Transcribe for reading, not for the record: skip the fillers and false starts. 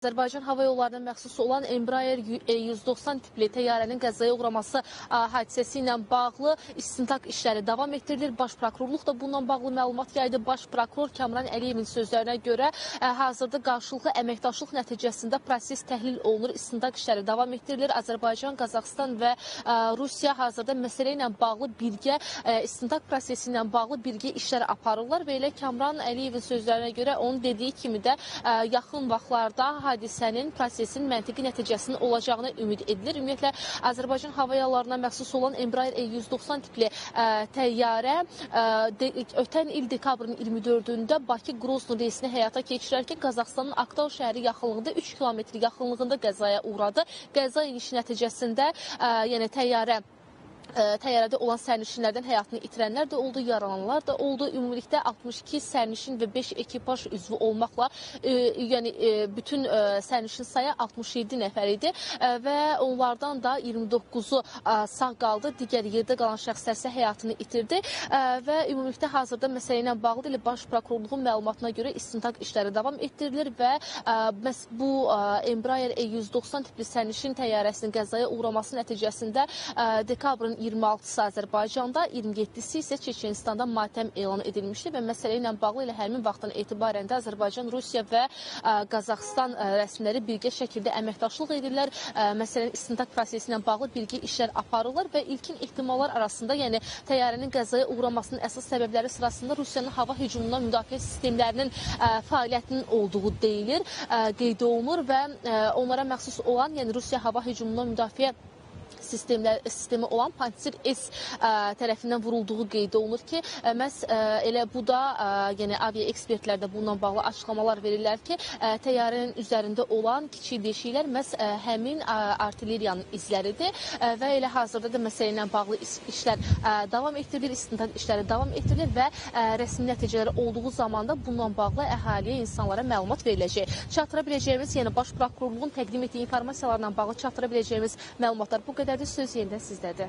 Azərbaycan Hava Yollarına məxsus olan Embraer 190 tipli təyyarənin qəzaya uğraması hadisəsi ilə bağlı istintaq işləri davam etdirilir. Baş prokurorluq da bununla bağlı məlumat yaydı. Baş prokuror Kamran Əliyevin sözlərinə görə hazırda qarşılıqlı əməkdaşlıq nəticəsində proses təhlil olunur. İstintaq işləri davam etdirilir. Azərbaycan, Qazaxıstan və Rusiya hazırda məsələ ilə bağlı birgə istintaq prosesi ilə bağlı birgə işlər aparırlar və elə Kamran Əliyevin sözlərinə görə onun dediyi kimi də yaxın vaxtlarda hadisənin, prosesin məntiqi nəticəsinin olacağına ümid edilir. Ümumiyyətlə, Azərbaycan Hava Yollarına məxsus olan Embraer 190 tipli təyyarə ötən il dekabrın 24-də Bakı-Grozno reysini həyata keçirərkən Qazaxıstanın Aktau şəhəri yaxınlığında 3 kilometr yaxınlığında qəzaya uğradı. Qəza inişi nəticəsində yəni təyyarədə olan sərnişinlərdən həyatını itirənlər də oldu, yaralananlar da oldu. Ümumilikdə 62 sərnişin və 5 ekipaj üzvü olmaqla yəni bütün sərnişin sayı 67 nəfər idi və onlardan da 29-u sağ qaldı. Digər yerdə qalan şəxslər isə həyatını itirdi və ümumilikdə hazırda məsələ ilə bağlı Baş Prokurorluğun məlumatına görə istintaq işləri davam etdirilir və bu Embraer 190 tipli sərnişin təyyarəsinin qəzaya uğraması nəticəsində dekabrın 26-sı Azərbaycanda, 27-si isə Çeçenistanda matəm elan edilmişdi və məsələ ilə bağlı ilə həmin vaxtdan etibarən də Azərbaycan, Rusiya və Qazaxıstan rəsmiləri birgə şəkildə əməkdaşlıq edirlər. Məsələnin istintaq prosesi ilə bağlı birgə işlər aparırlar və ilkin ehtimallar arasında, yəni təyyarənin qəzaya uğramasının əsas səbəbləri sırasında Rusiyanın hava hücumundan müdafiə sistemlərinin fəaliyyətinin olduğu deyilir, qeyd olunur və onlara məxsus olan, yəni Rusiya hava hücumundan müdafiə sistemi olan Pantsir S tərəfindən vurulduğu qeyd olunur ki, məhz elə bu da yəni avia ekspertlər də bununla bağlı açıqlamalar verirlər ki, təyyarənin üzərində olan kiçik deşiklər məhz həmin artilleriyanın izləridir və elə hazırda da məsələ ilə bağlı işlər davam etdirilir, istintaq işləri davam etdirilir və rəsmi nəticələri olduğu zamanda bununla bağlı əhaliyə, insanlara məlumat veriləcək. Çatdıra biləcəyimiz, yəni Baş Prokurorluğun təqdim etdiyi informasiyalarla bağlı çatdıra biləcəyimiz məlumatlar bu qədər. Söz yerində sizdədir.